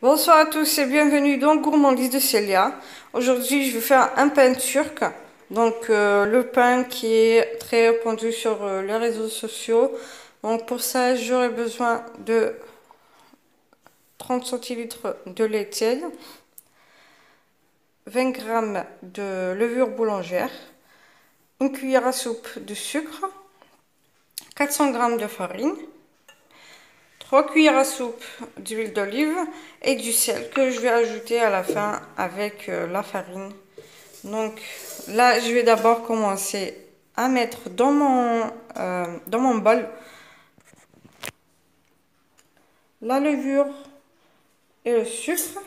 Bonsoir à tous et bienvenue dans Gourmandise de Célia. Aujourd'hui, je vais faire un pain turc. Donc, le pain qui est très répandu sur les réseaux sociaux. Donc, pour ça, j'aurai besoin de 30 centilitres de lait tiède, 20 g de levure boulangère, une cuillère à soupe de sucre, 400 g de farine, 3 cuillères à soupe d'huile d'olive et du sel que je vais ajouter à la fin avec la farine. Donc là, je vais d'abord commencer à mettre dans mon bol la levure et le sucre.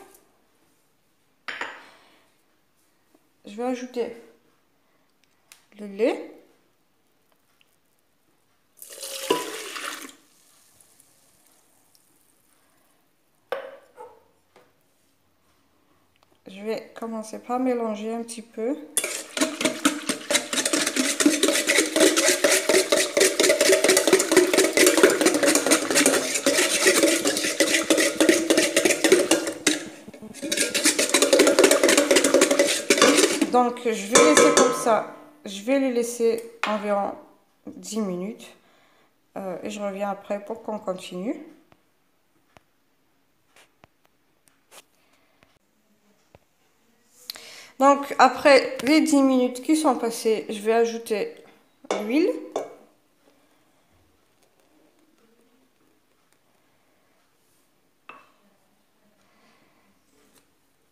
Je vais ajouter le lait. Je vais commencer par mélanger un petit peu. Donc je vais laisser comme ça. Je vais les laisser environ 10 minutes. Et je reviens après pour qu'on continue. Donc après les 10 minutes qui sont passées, je vais ajouter l'huile.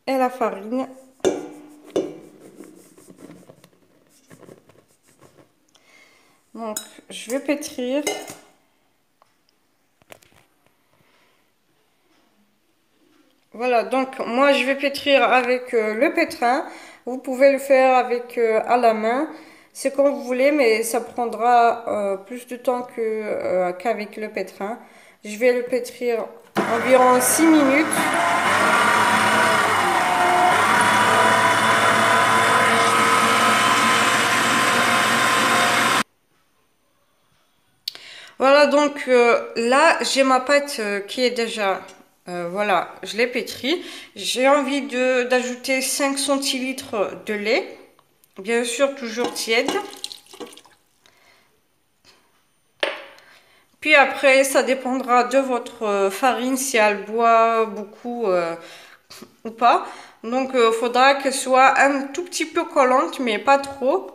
Et la farine. Donc je vais pétrir. Voilà, donc moi je vais pétrir avec le pétrin. Vous pouvez le faire avec à la main. C'est comme vous voulez, mais ça prendra plus de temps qu'avec le pétrin. Je vais le pétrir environ 6 minutes. Voilà, donc là j'ai ma pâte qui est déjà, voilà, je l'ai pétrie. J'ai envie d'ajouter 5 centilitres de lait, bien sûr toujours tiède. Puis après, ça dépendra de votre farine, si elle boit beaucoup ou pas. Donc, il faudra qu'elle soit un tout petit peu collante, mais pas trop.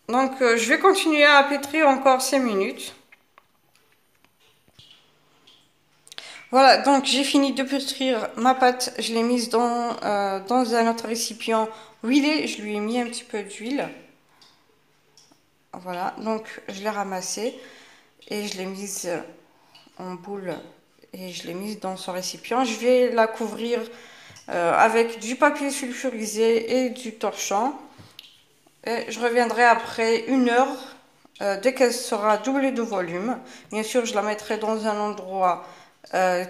Donc, je vais continuer à pétrir encore 5 minutes. Voilà, donc j'ai fini de pétrir ma pâte. Je l'ai mise dans un autre récipient huilé. Je lui ai mis un petit peu d'huile. Voilà, donc je l'ai ramassée et je l'ai mise en boule et je l'ai mise dans son récipient. Je vais la couvrir avec du papier sulfurisé et du torchon. Et je reviendrai après 1 heure dès qu'elle sera doublée de volume. Bien sûr, je la mettrai dans un endroit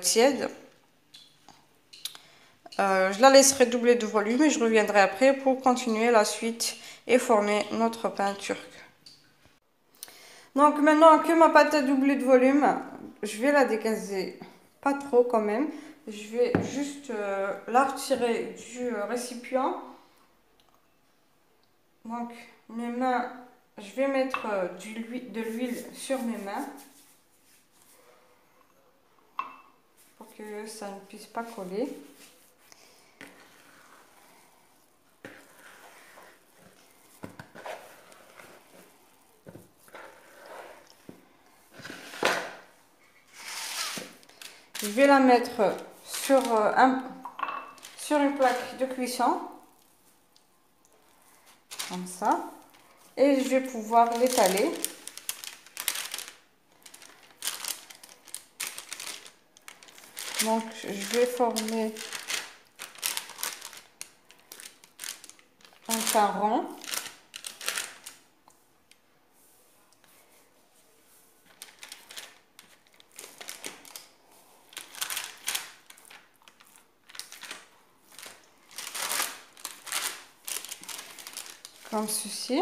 tiède. Je la laisserai doubler de volume et je reviendrai après pour continuer la suite et former notre pain turc. Donc maintenant que ma pâte a doublé de volume, je vais la dégazer, pas trop quand même. Je vais juste la retirer du récipient. Donc mes mains, je vais mettre de l'huile sur mes mains pour que ça ne puisse pas coller. Je vais la mettre sur une plaque de cuisson, comme ça, et je vais pouvoir l'étaler. Donc je vais former un pain rond. Comme ceci.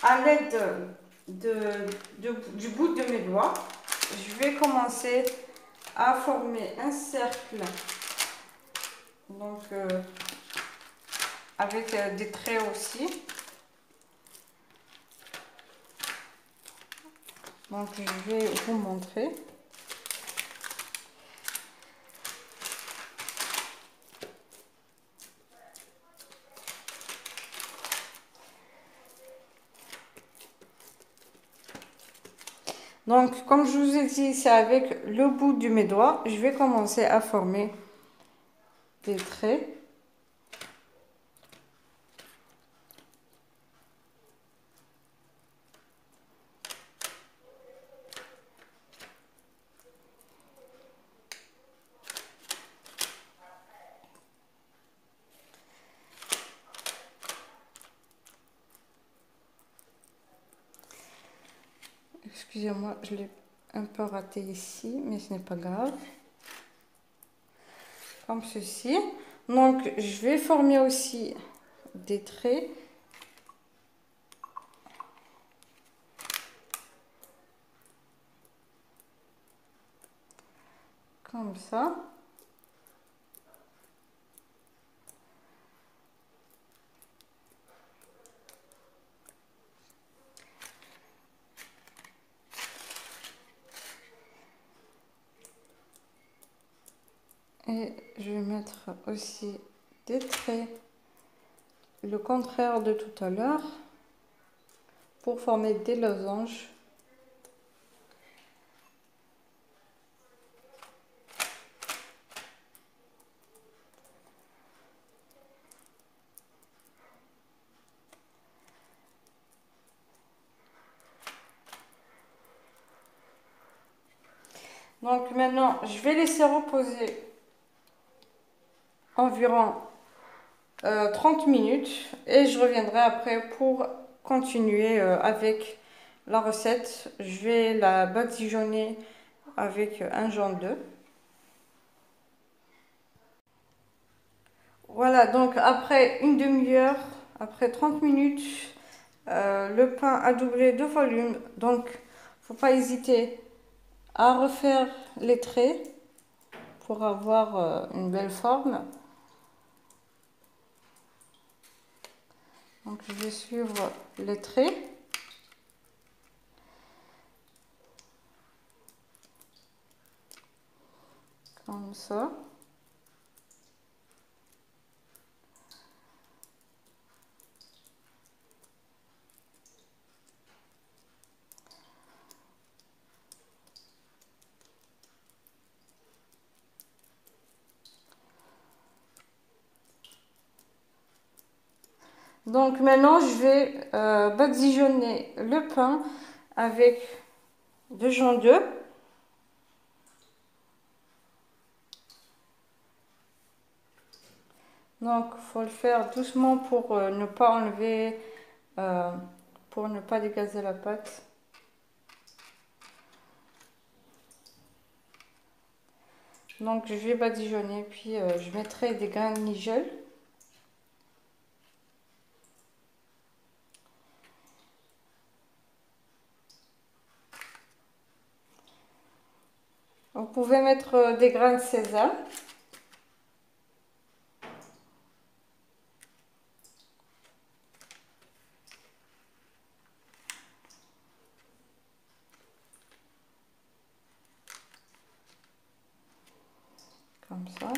à l'aide du bout de mes doigts, je vais commencer à former un cercle. Donc, avec des traits aussi. Donc, je vais vous montrer. Donc, comme je vous ai dit, c'est avec le bout de mes doigts, je vais commencer à former des traits. Excusez-moi, je l'ai un peu raté ici, mais ce n'est pas grave. Comme ceci. Donc, je vais former aussi des traits. Comme ça. Et je vais mettre aussi des traits, le contraire de tout à l'heure, pour former des losanges. Donc maintenant, je vais laisser reposer environ 30 minutes et je reviendrai après pour continuer avec la recette. Je vais la badigeonner avec un jaune d'œuf. Voilà, donc après une demi-heure, après 30 minutes, le pain a doublé de volume. Donc, faut pas hésiter à refaire les traits pour avoir une belle forme. Donc, je vais suivre les traits. Comme ça. Donc maintenant, je vais badigeonner le pain avec de jaune d'œuf. Donc, il faut le faire doucement pour ne pas enlever, pour ne pas dégazer la pâte. Donc, je vais badigeonner, puis je mettrai des grains de nigel. Vous pouvez mettre des grains de sésame. Comme ça.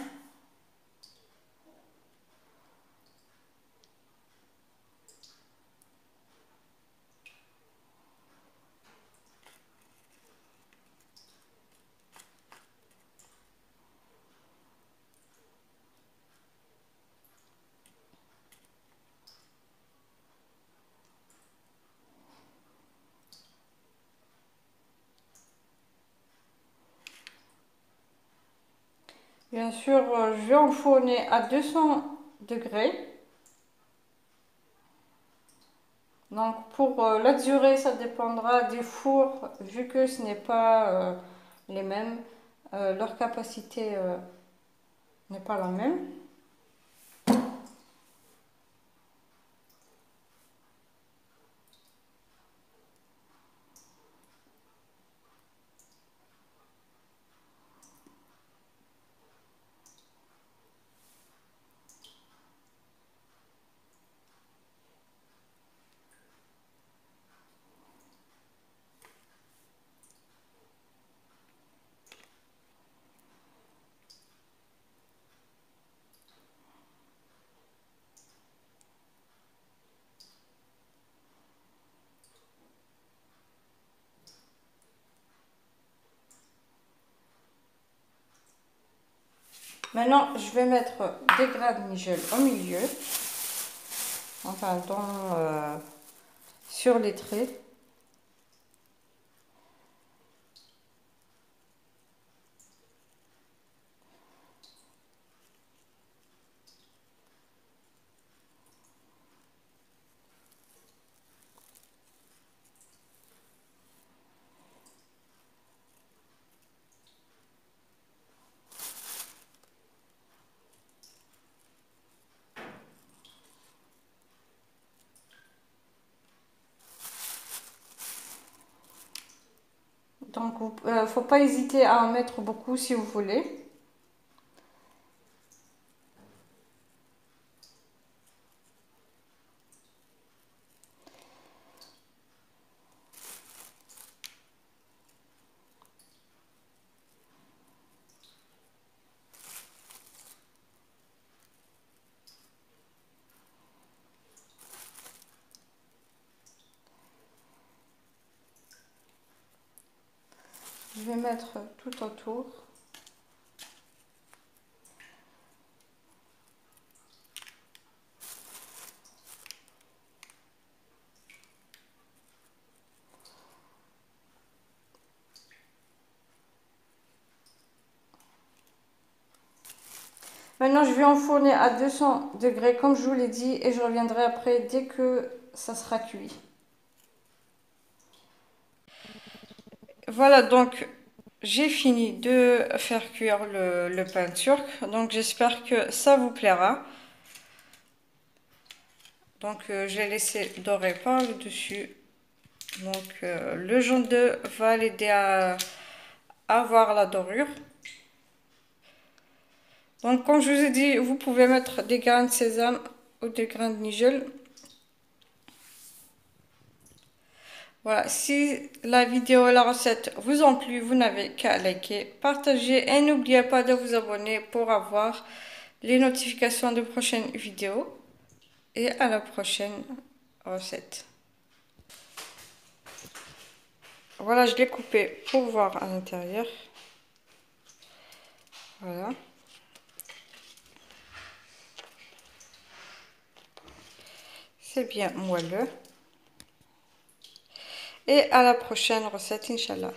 Bien sûr, je vais enfourner à 200 degrés. Donc pour la durée, ça dépendra des fours, vu que ce n'est pas les mêmes, leur capacité n'est pas la même. Maintenant, je vais mettre des grains de nigel au milieu, enfin sur les traits. Donc, faut pas hésiter à en mettre beaucoup si vous voulez. Je vais mettre tout autour. Maintenant, je vais enfourner à 200 degrés comme je vous l'ai dit et je reviendrai après dès que ça sera cuit. Voilà, donc j'ai fini de faire cuire le pain turc. Donc j'espère que ça vous plaira. Donc j'ai laissé dorer par le dessus. Donc le jaune d'œuf va l'aider à avoir la dorure. Donc comme je vous ai dit, vous pouvez mettre des grains de sésame ou des grains de nigel. Voilà, si la vidéo et la recette vous ont plu, vous n'avez qu'à liker, partager et n'oubliez pas de vous abonner pour avoir les notifications de prochaines vidéos. Et à la prochaine recette. Voilà, je l'ai coupé pour voir à l'intérieur. Voilà. C'est bien moelleux. Et à la prochaine recette, Inch'Allah.